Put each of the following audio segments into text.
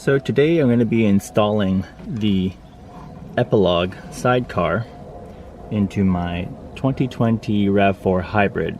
So today I'm going to be installing the Epilog SideCar into my 2020 Rav4 Hybrid.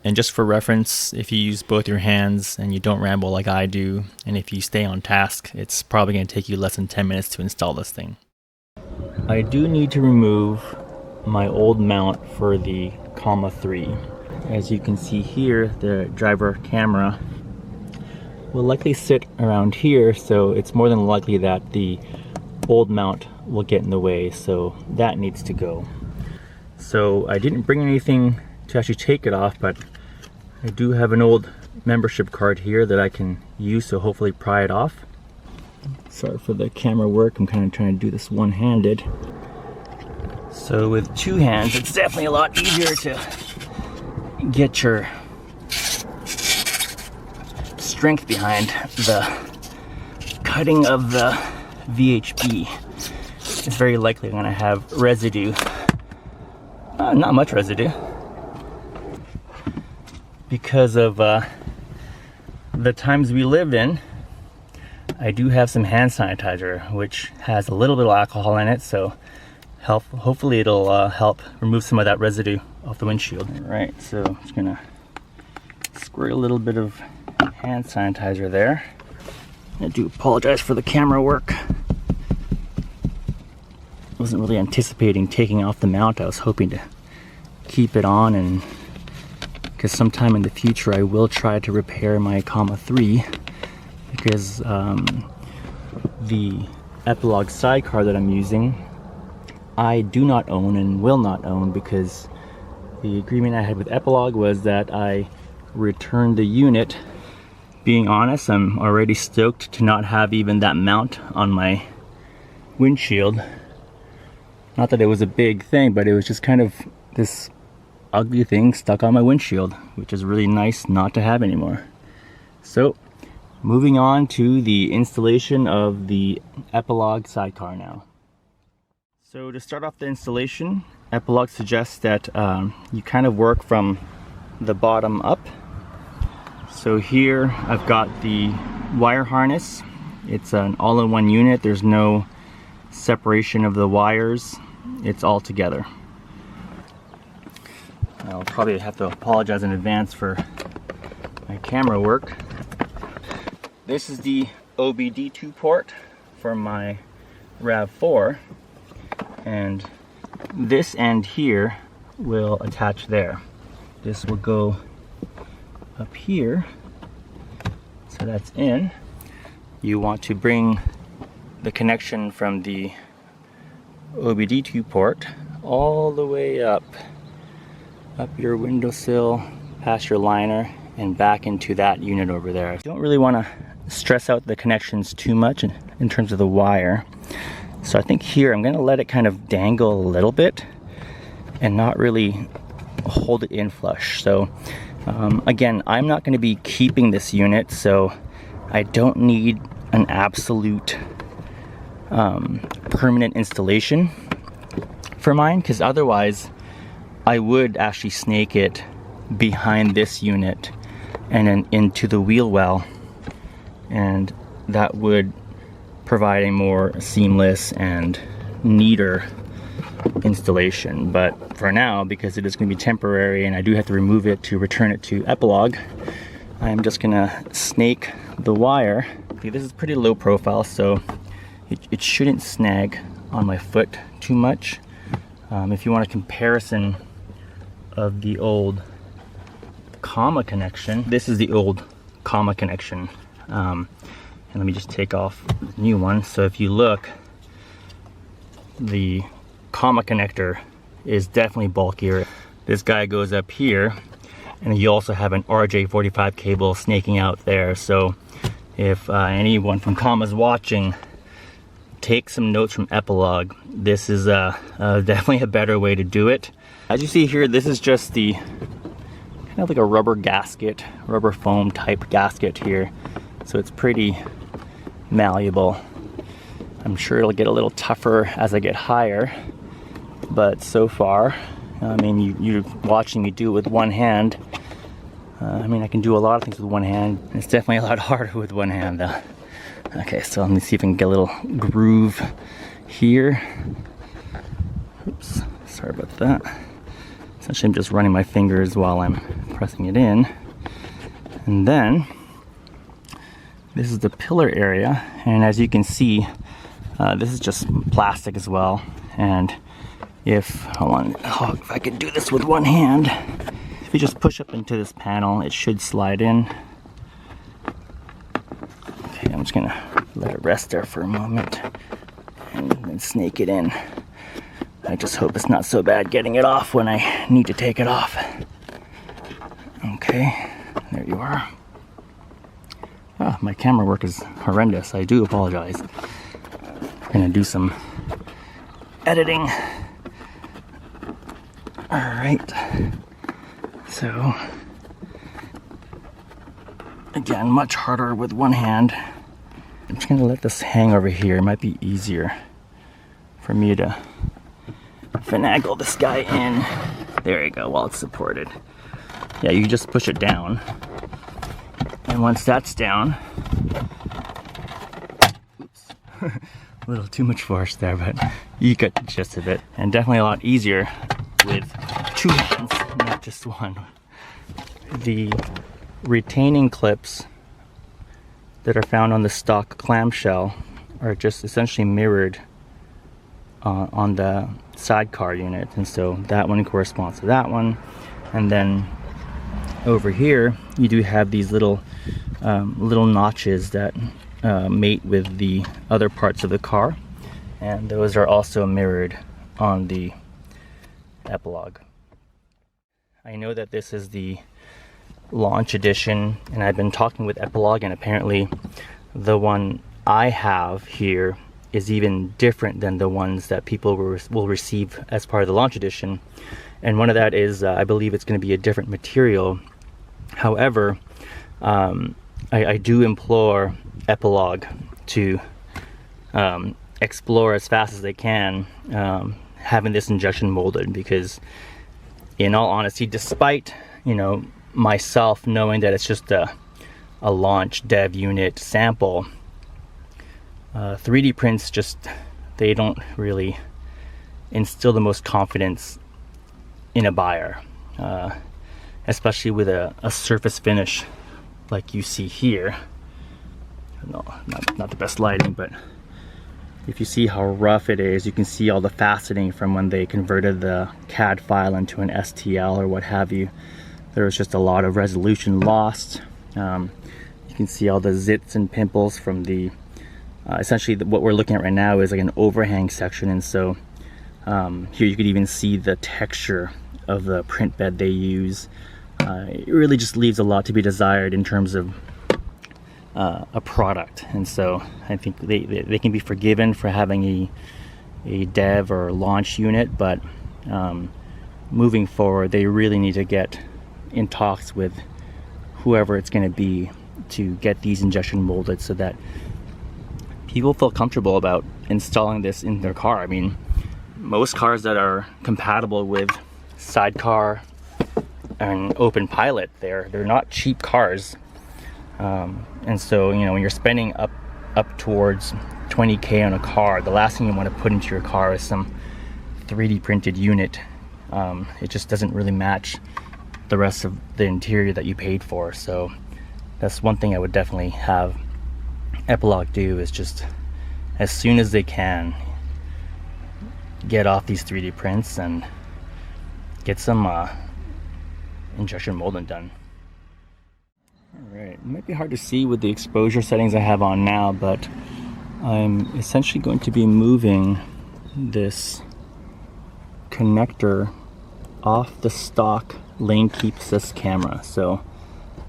And just for reference, if you use both your hands and you don't ramble like I do, and if you stay on task, it's probably going to take you less than 10 minutes to install this thing. I do need to remove my old mount for the Comma 3. As you can see here, the driver camera will likely sit around here, so it's more than likely that the old mount will get in the way, so that needs to go. So I didn't bring anything to actually take it off, but I do have an old membership card here that I can use to hopefully pry it off. Sorry for the camera work, I'm kind of trying to do this one-handed. So with two hands, it's definitely a lot easier to get your strength behind the cutting of the VHB. It's very likely I'm going to have residue. Not much residue. Because of the times we live in, I do have some hand sanitizer, which has a little bit of alcohol in it, so hopefully it'll help remove some of that residue off the windshield. All right, so I'm just gonna squirt a little bit of hand sanitizer there. I do apologize for the camera work. Wasn't really anticipating taking off the mount. I was hoping to keep it on, and because sometime in the future I will try to repair my Comma 3, because the Epilog SideCar that I'm using I do not own and will not own, because the agreement I had with Epilog was that I returned the unit. Being honest, I'm already stoked to not have even that mount on my windshield. Not that it was a big thing, but it was just kind of this ugly thing stuck on my windshield, which is really nice not to have anymore. So, moving on to the installation of the Epilog SideCar now. So to start off the installation, Epilog suggests that you kind of work from the bottom up. So here I've got the wire harness. It's an all-in-one unit. There's no separation of the wires. It's all together. I'll probably have to apologize in advance for my camera work. This is the OBD2 port for my Rav4. And this end here will attach there. This will go up here, so that's in. You want to bring the connection from the OBD2 port all the way up your windowsill, past your liner, and back into that unit over there. You don't really want to stress out the connections too much in terms of the wire. So I think here I'm going to let it kind of dangle a little bit and not really hold it in flush. So again, I'm not going to be keeping this unit, so I don't need an absolute permanent installation for mine, because otherwise I would actually snake it behind this unit and then into the wheel well, and that would provide a more seamless and neater installation. But for now, because it is going to be temporary and I do have to remove it to return it to Epilog, I'm just gonna snake the wire. Okay, this is pretty low profile, so it shouldn't snag on my foot too much. If you want a comparison of the old Comma connection, this is the old Comma connection. And let me just take off the new one. So if you look, the Comma connector is definitely bulkier. This guy goes up here, and you also have an RJ45 cable snaking out there. So if anyone from Comma's watching, take some notes from Epilog. This is definitely a better way to do it. As you see here, this is just the kind of like a rubber gasket, rubber foam type gasket here. So it's pretty malleable. I'm sure it'll get a little tougher as I get higher, but so far, I mean, you're watching me do it with one hand. I mean, I can do a lot of things with one hand. It's definitely a lot harder with one hand though. Okay, so let me see if I can get a little groove here. Oops, sorry about that. Essentially, I'm just running my fingers while I'm pressing it in. And then, this is the pillar area, and as you can see, this is just plastic as well. And hold on, if I can do this with one hand, if you just push up into this panel, it should slide in. Okay, I'm just gonna let it rest there for a moment and then snake it in. I just hope it's not so bad getting it off when I need to take it off. Okay, there you are. Oh, my camera work is horrendous. I do apologize. I'm gonna do some editing. Alright, so again, much harder with one hand. I'm just gonna let this hang over here. It might be easier for me to finagle this guy in. There you go, while it's supported. Yeah, you just push it down. And once that's down, oops, a little too much force there, but you get the gist of it. And definitely a lot easier with two hands, not just one. The retaining clips that are found on the stock clamshell are just essentially mirrored on the sidecar unit, and so that one corresponds to that one. And then over here you do have these little notches that mate with the other parts of the car, and those are also mirrored on the Epilog. I know that this is the launch edition, and I've been talking with Epilog, and apparently the one I have here is even different than the ones that people will receive as part of the launch edition. And one of that is I believe it's going to be a different material. However, I do implore Epilog to explore as fast as they can having this injection molded, because in all honesty, despite myself knowing that it's just a launch dev unit sample, 3D prints they don't really instill the most confidence in a buyer, especially with a surface finish like you see here. No, not the best lighting, but if you see how rough it is, you can see all the faceting from when they converted the CAD file into an STL or what have you. There was just a lot of resolution lost. You can see all the zits and pimples from the essentially what we're looking at right now is like an overhang section, and so here you could even see the texture of the print bed they use. It really just leaves a lot to be desired in terms of a product, and so I think they can be forgiven for having a dev or launch unit, but moving forward they really need to get in talks with whoever it's going to be to get these injection molded so that people feel comfortable about installing this in their car. I mean, most cars that are compatible with sidecar and open pilot, they're not cheap cars, and so when you're spending up towards 20K on a car, the last thing you want to put into your car is some 3D printed unit. It just doesn't really match the rest of the interior that you paid for. So that's one thing I would definitely have Epilog do, is just as soon as they can get off these 3D prints and get some injection molding done. Alright, it might be hard to see with the exposure settings I have on now, but I'm essentially going to be moving this connector off the stock lane keep assist camera. So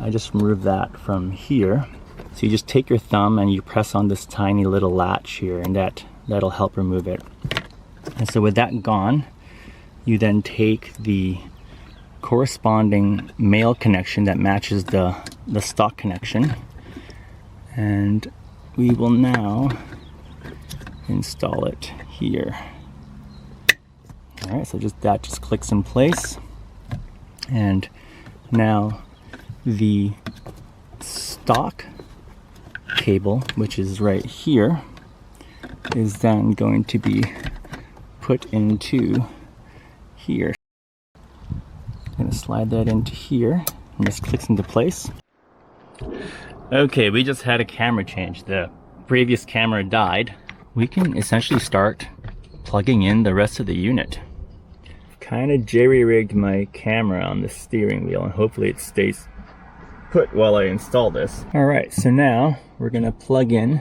I just removed that from here. So you just take your thumb and you press on this tiny little latch here, and that'll help remove it. And so with that gone, you then take the corresponding male connection that matches the stock connection, and we will now install it here. All right, so that just clicks in place, and now the stock cable, which is right here, is then going to be put into here. I'm going to slide that into here and this clicks into place. Okay, we just had a camera change. The previous camera died. We can essentially start plugging in the rest of the unit. Kind of jerry-rigged my camera on the steering wheel and hopefully it stays put while I install this. Alright, so now we're going to plug in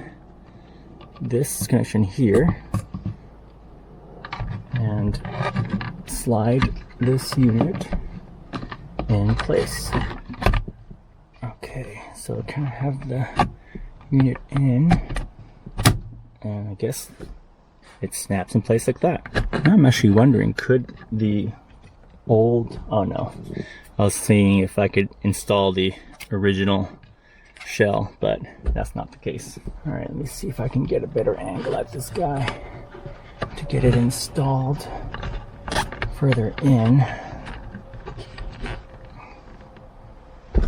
this connection here and slide this unit in place. Okay, so I kind of have the unit in, and I guess it snaps in place like that. I'm actually wondering, could the old, oh no, I was seeing if I could install the original shell, but that's not the case. All right, let me see if I can get a better angle at this guy to get it installed further in.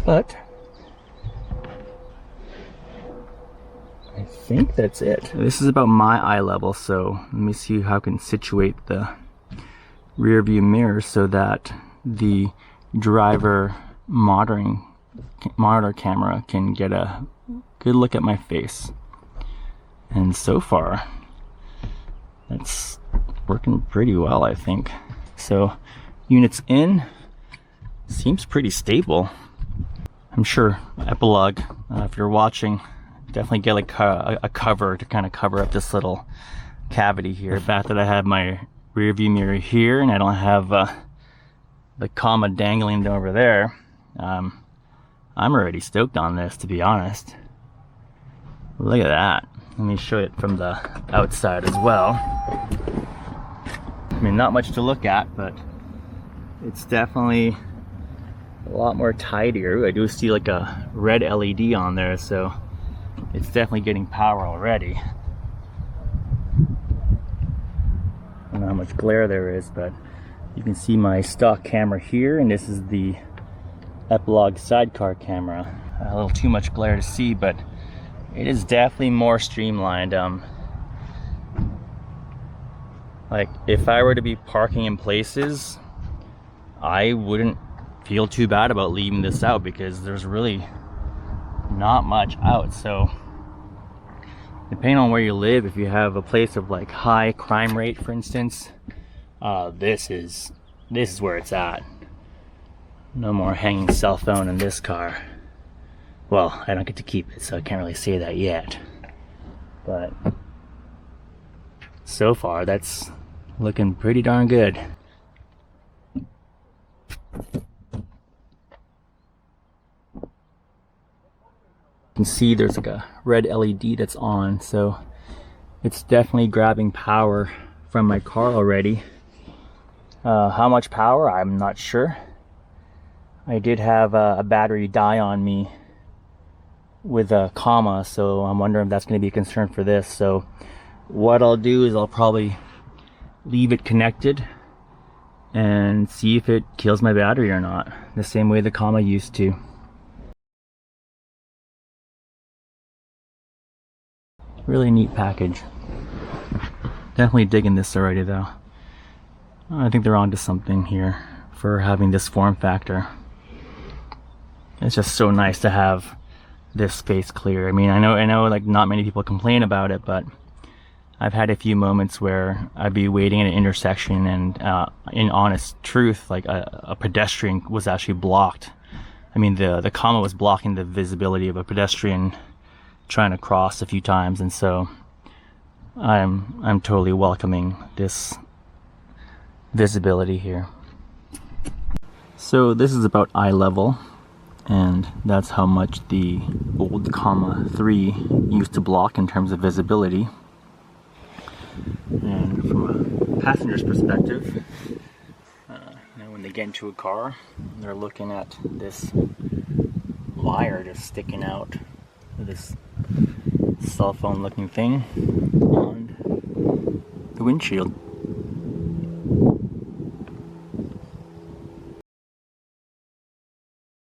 But I think that's it. This is about my eye level, so let me see how I can situate the rear view mirror so that the driver monitor camera can get a good look at my face. And so far, that's working pretty well, I think. So, units in, seems pretty stable. I'm sure Epilog, if you're watching, definitely get like a cover to kind of cover up this little cavity here. The fact that I have my rear view mirror here and I don't have the comma dangling over there, I'm already stoked on this, to be honest. Look at that. Let me show it from the outside as well. I mean, not much to look at, but it's definitely a lot more tidier. Ooh, I do see like a red LED on there, so it's definitely getting power already. I don't know how much glare there is, but you can see my stock camera here, and this is the Epilog SideCar camera. A little too much glare to see, but it is definitely more streamlined. Like, if I were to be parking in places, I wouldn't feel too bad about leaving this out because there's really not much out. So depending on where you live, if you have a place of like high crime rate, for instance, this is where it's at. No more hanging cell phone in this car. Well, I don't get to keep it, so I can't really say that yet. But so far, that's looking pretty darn good. You can see there's like a red LED that's on, so it's definitely grabbing power from my car already. How much power, I'm not sure. I did have a battery die on me with a comma, so I'm wondering if that's going to be a concern for this. So what I'll do is I'll probably leave it connected and see if it kills my battery or not, the same way the comma used to. Really neat package. Definitely digging this already though. I think they're onto something here for having this form factor. It's just so nice to have this space clear. I mean, I know like not many people complain about it, but I've had a few moments where I'd be waiting at an intersection and in honest truth, like a pedestrian was actually blocked. I mean, the comma was blocking the visibility of a pedestrian trying to cross a few times, and so I'm totally welcoming this visibility here. So this is about eye level, and that's how much the old comma 3 used to block in terms of visibility. And from a passenger's perspective, when they get into a car, they're looking at this wire just sticking out of this cell phone looking thing on the windshield.